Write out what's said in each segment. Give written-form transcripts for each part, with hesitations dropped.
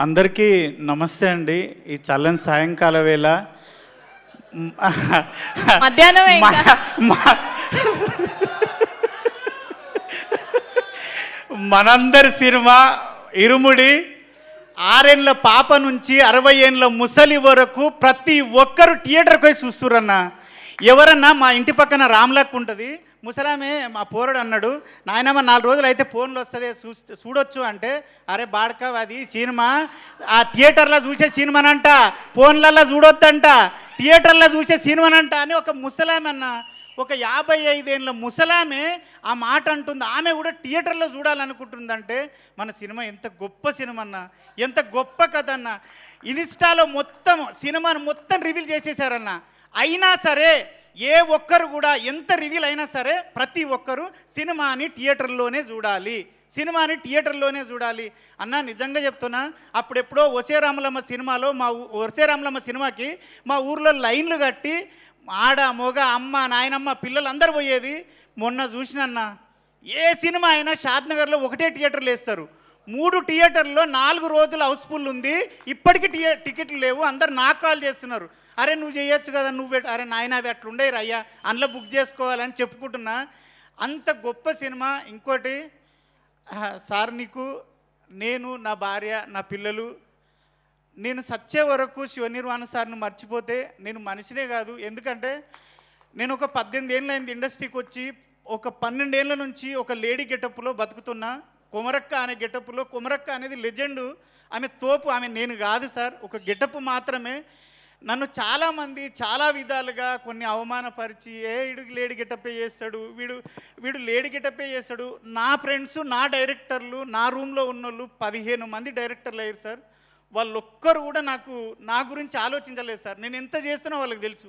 అందరికీ నమస్తే అండి. ఈ చల్లని సాయంకాల వేళ మధ్యాహ్నం మనందరి సినిమా ఇరుముడి 6 ఏళ్ళ పాప నుంచి 60 ఏళ్ళ ముసలి వరకు ప్రతి ఒక్కరు థియేటర్కి పోయి చూస్తురన్న. ఎవరన్నా మా ఇంటి పక్కన రామ్లక్ ఉంటుంది, ముసలామే మా పోరడు అన్నాడు, నాయనమ్మ 4 రోజులు అయితే ఫోన్లో వస్తుంది చూడొచ్చు అంటే, అరే బాడక అది సినిమా ఆ థియేటర్లో చూసే సినిమానంట, ఫోన్లలో చూడొద్దంట, థియేటర్లో చూసే సినిమానంట అని ఒక ముసలామె అన్న, ఒక 55 ఏళ్ళ ముసలామే ఆ మాట అంటుంది. ఆమె కూడా థియేటర్లో చూడాలనుకుంటుందంటే మన సినిమా ఎంత గొప్ప సినిమా అన్న, ఎంత గొప్ప కథ అన్న. ఇన్స్టాలో మొత్తం సినిమాను మొత్తం రివీల్ చేసేసారన్న. అయినా సరే ఏ ఒక్కరు కూడా ఎంత రివీల్ అయినా సరే ప్రతి ఒక్కరు సినిమాని థియేటర్లోనే చూడాలి, సినిమాని థియేటర్లోనే చూడాలి అన్న. నిజంగా చెప్తున్నా, అప్పుడెప్పుడో ఒసే రామలమ్మ సినిమాలో ఒసే రామలమ్మ సినిమాకి మా ఊర్లో లైన్లు కట్టి ఆడ మొగ అమ్మ నాయనమ్మ పిల్లలందరూ పోయేది. మొన్న చూసినన్నా ఏ సినిమా అయినా షాద్నగర్లో ఒకటే థియేటర్లు వేస్తారు, 3 థియేటర్లో 4 రోజులు హౌస్ఫుల్ ఉంది. ఇప్పటికీ టికెట్లు లేవు. అందరు నాకు కాల్ చేస్తున్నారు, అరే నువ్వు చేయొచ్చు కదా, నువ్వు అరే నాయన అవి అట్లుండేరు అయ్యా, అందులో బుక్ చేసుకోవాలని చెప్పుకుంటున్నా. అంత గొప్ప సినిమా. ఇంకోటి సార్, నీకు నేను నా భార్య నా పిల్లలు నేను సచ్చే వరకు శివనిర్వాణ సార్ను మర్చిపోతే నేను మనిషినే కాదు. ఎందుకంటే నేను ఒక 18 ఏళ్ళు అయింది ఇండస్ట్రీకి వచ్చి, ఒక 12 ఏళ్ళ నుంచి ఒక లేడీ గెటప్లో బతుకుతున్నా. కొమరక్క అనే గెటప్లో, కొమరక్క అనేది లెజెండు, ఆమె తోపు, ఆమె నేను కాదు సార్, ఒక గెటప్ మాత్రమే. నన్ను చాలామంది చాలా విధాలుగా కొన్ని అవమానపరిచి, వీడు లేడీ గెటప్పే చేస్తాడు, వీడు లేడీ గెటప్పే చేస్తాడు. నా ఫ్రెండ్స్ నా డైరెక్టర్లు నా రూమ్లో ఉన్నోళ్ళు 15 మంది డైరెక్టర్లు అయ్యారు సార్. వాళ్ళొక్కరు కూడా నా గురించి ఆలోచించలేదు సార్. నేను ఎంత చేస్తున్నా వాళ్ళకి తెలుసు.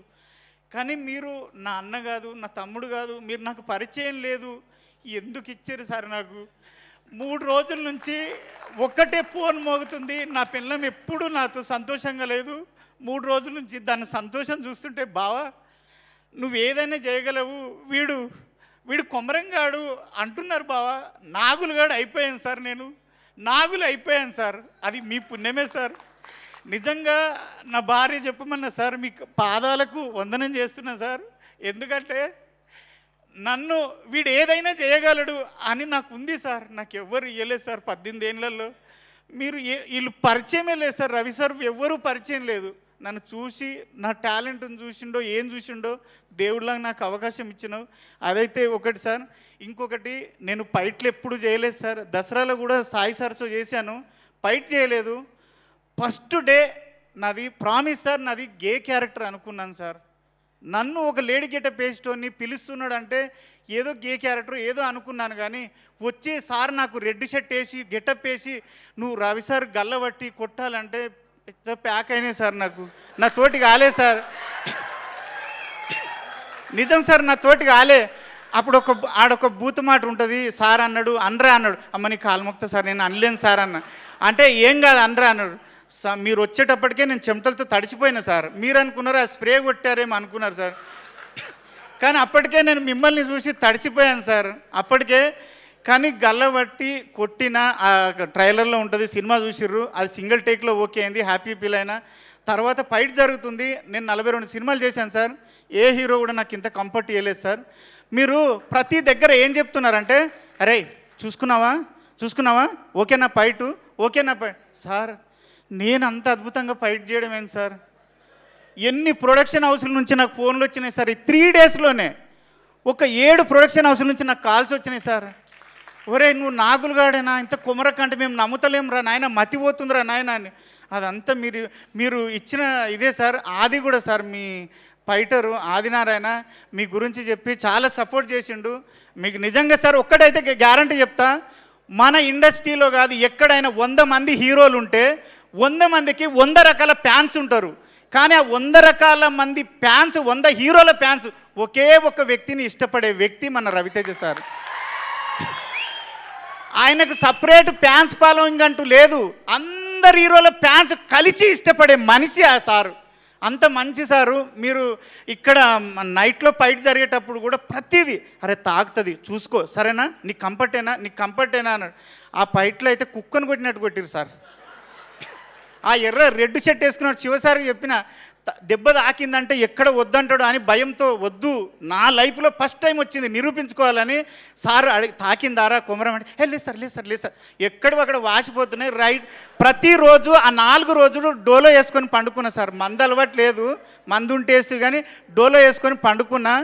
కానీ మీరు నా అన్న కాదు, నా తమ్ముడు కాదు, మీరు నాకు పరిచయం లేదు, ఎందుకు ఇచ్చారు సార్? నాకు 3 రోజుల నుంచి ఒక్కటే ఫోన్ మోగుతుంది. నా పిల్లం ఎప్పుడు నాతో సంతోషంగా లేదు. 3 రోజుల నుంచి దాని సంతోషం చూస్తుంటే, బావా నువ్వు ఏదైనా చేయగలవు, వీడు కొమరంగాడు అంటున్నారు బావా. నాగులుగాడు అయిపోయాను సార్, నేను నాగులు అయిపోయాను సార్. అది మీ పుణ్యమే సార్. నిజంగా నా భార్య చెప్పమన్నా సార్, మీ పాదాలకు వందనం చేస్తున్నా సార్. ఎందుకంటే నన్ను వీడు ఏదైనా చేయగలడు అని నాకు ఉంది సార్. నాకు ఎవ్వరు ఇవ్వలేదు సార్ 18 ఏళ్ళల్లో. వీళ్ళు పరిచయమే లేదు సార్. రవి సార్ ఎవ్వరూ పరిచయం లేదు. నన్ను చూసి నా టాలెంట్ని చూసిండో ఏం చూసిండో దేవుడిలాగా నాకు అవకాశం ఇచ్చినావు. అదైతే ఒకటి సార్. ఇంకొకటి, నేను ఫైట్లు ఎప్పుడు చేయలేదు సార్. దసరాలో కూడా సాయి సార్తో చేశాను, ఫైట్ చేయలేదు. ఫస్ట్ డే నాది ప్రామిస్ సార్, నాది గే క్యారెక్టర్ అనుకున్నాను సార్. నన్ను ఒక లేడీ గెటప్ వేసేటోని పిలుస్తున్నాడు అంటే ఏదో గే క్యారెక్టర్ ఏదో అనుకున్నాను. కానీ వచ్చి సార్ నాకు రెడ్ షర్ట్ వేసి గెటప్ వేసి నువ్వు రవి సార్ గల్లబట్టి కొట్టాలంటే ప్యాక్ అయినాయి సార్. నా తోటి కాలే సార్, నిజం సార్, నా తోటి కాలే. అప్పుడు ఆడొక బూత్ మాట ఉంటుంది, సార్ అన్నాడు, అనరా అన్నాడు. అమ్మ నీ కాలుమొక్త సార్, నేను అనలేను సార్ అన్న. అంటే ఏం కాదు అనరా అన్నాడు. మీరు వచ్చేటప్పటికే నేను చెమటలతో తడిచిపోయినా సార్. మీరు అనుకున్నారు ఆ స్ప్రే కొట్టారేమో అనుకున్నారు సార్. కానీ అప్పటికే నేను మిమ్మల్ని చూసి తడిచిపోయాను సార్ అప్పటికే. కానీ గల్లబట్టి కొట్టిన ట్రైలర్లో ఉంటుంది, సినిమా చూసిర్రు, అది సింగిల్ టేక్లో ఓకే అయింది, హ్యాపీ ఫీల్ అయినా. తర్వాత ఫైట్ జరుగుతుంది. నేను 42 సినిమాలు చేశాను సార్. ఏ హీరో కూడా నాకు ఇంత కంఫర్ట్ ఇవ్వలేదు సార్. మీరు ప్రతి దగ్గర ఏం చెప్తున్నారంటే, అరే చూసుకున్నావా ఓకేనా ఫైటు, ఓకేనా ఫైట్. సార్ నేను అంత అద్భుతంగా ఫైట్ చేయడం ఏంటి సార్? ఎన్ని ప్రొడక్షన్ హౌస్ల నుంచి నాకు ఫోన్లు వచ్చినాయి సార్. ఈ 3 డేస్లోనే ఒక 7 ప్రొడక్షన్ హౌస్ల నుంచి నాకు కాల్స్ వచ్చినాయి సార్. ఒరే నువ్వు నాగులుగాడేనా, ఇంత కుమరకంటే మేము నమ్ముతలేం రా నాయన, మతిపోతుందిరా నాయన అని. అదంతా మీరు ఇచ్చిన ఇదే సార్. ఆది కూడా సార్, మీ ఫైటరు ఆదినారాయణ మీ గురించి చెప్పి చాలా సపోర్ట్ చేసిండు. మీకు నిజంగా సార్ ఒక్కటైతే గ్యారంటీ చెప్తా, మన ఇండస్ట్రీలో కాదు ఎక్కడైనా 100 మంది హీరోలు ఉంటే 100 మందికి 100 రకాల ఫ్యాన్స్ ఉంటారు. కానీ ఆ 100 రకాల మంది ఫ్యాన్స్, 100 హీరోల ఫ్యాన్స్ ఒకే ఒక వ్యక్తిని ఇష్టపడే వ్యక్తి మన రవితేజ సార్. ఆయనకు సపరేట్ ఫ్యాన్స్ ఫాలోయింగ్ అంటూ లేదు. అందరు హీరోల ఫ్యాన్స్ కలిసి ఇష్టపడే మనిషి ఆ సారు. అంత మంచి సారు. మీరు ఇక్కడ నైట్లో ఫైట్ జరిగేటప్పుడు కూడా ప్రతిదీ అరే తాకుతుంది చూసుకో, సరేనా, నీకు కంఫర్టేనా అన్నాడు. ఆ ఫైట్లో అయితే కుక్కను కొట్టినట్టు కొట్టిరు సార్. ఆ ఎర్ర రెడ్ షర్ట్ వేసుకున్నాడు శివసారికి చెప్పిన దెబ్బ తాకిందంటే ఎక్కడ వద్దంటాడు అని భయంతో వద్దు, నా లైఫ్లో ఫస్ట్ టైం వచ్చింది నిరూపించుకోవాలని సార్ తాకిందారా కొమరం అంటే లేదు సార్ లేదు సార్ లేదు సార్, ఎక్కడ వాసిపోతున్నాయి రైట్. ప్రతిరోజు ఆ 4 రోజులు డోలో వేసుకొని పండుకున్నా సార్. మందు అలవాటు లేదు, మందు ఉంటేసి కానీ డోలో వేసుకొని పండుకున్నా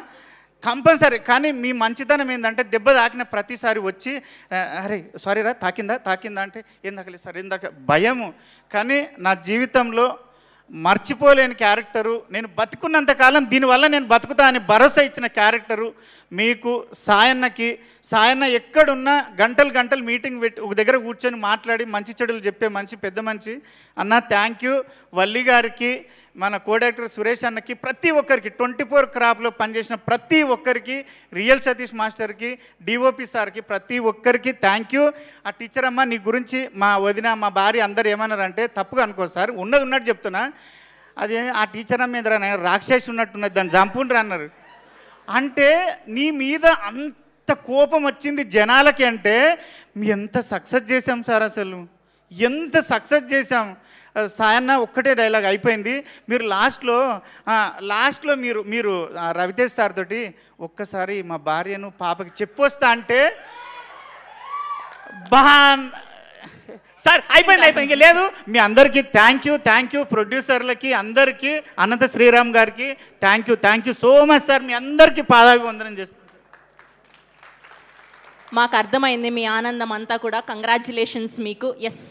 కంపల్సరీ. కానీ మీ మంచితనం ఏంటంటే దెబ్బ తాకిన ప్రతిసారి వచ్చి అరే సారీ రా తాకిందా అంటే ఏందాక లేదు సార్ ఏందాక భయము. కానీ నా జీవితంలో మర్చిపోలేని క్యారెక్టరు, నేను బతుకున్నంతకాలం దీనివల్ల నేను బతుకుతా అని భరోసా ఇచ్చిన క్యారెక్టరు మీకు సాయన్న ఎక్కడున్నా గంటలు మీటింగ్ పెట్టి ఒక దగ్గర కూర్చొని మాట్లాడి మంచి చెడులు చెప్పే పెద్ద మనిషి అన్న. Thank you. వల్లి గారికి, మన కోడైరెక్టర్ సురేష్ అన్నకి, ప్రతి ఒక్కరికి 24 క్రాప్లో పనిచేసిన ప్రతి ఒక్కరికి, రియల్ సతీష్ మాస్టర్కి, డిఓపి సార్కి, ప్రతి ఒక్కరికి థ్యాంక్ యూ. ఆ టీచర్ అమ్మ నీ గురించి మా వదిన మా భార్య అందరు ఏమన్నారంటే తప్పుగా అనుకో సార్, ఉన్నట్టు చెప్తున్నా, అది ఆ టీచర్ అమ్మ మీద రాక్షసి ఉన్నట్టున్నది దాన్ని చంపుండ్రు అన్నారు. అంటే నీ మీద అంత కోపం వచ్చింది జనాలకి అంటే మీ ఎంత సక్సెస్ చేశాం సార్, అసలు ఎంత సక్సెస్ చేశాం. సాయన్న ఒక్కటే డైలాగ్ అయిపోయింది. మీరు లాస్ట్లో మీరు రవితేజ్ సార్ తోటి ఒక్కసారి మా భార్యను పాపకి చెప్పొస్తా అంటే సార్ అయిపోయింది ఇంకా లేదు. మీ అందరికీ థ్యాంక్ యూ ప్రొడ్యూసర్లకి అందరికీ, అనంత శ్రీరామ్ గారికి thank you so much sir. మీ అందరికీ పాదాభివందనం చేస్తున్నాను. మాకు అర్థమైంది మీ ఆనందం అంతా కూడా. కంగ్రాచ్యులేషన్స్ మీకు. ఎస్.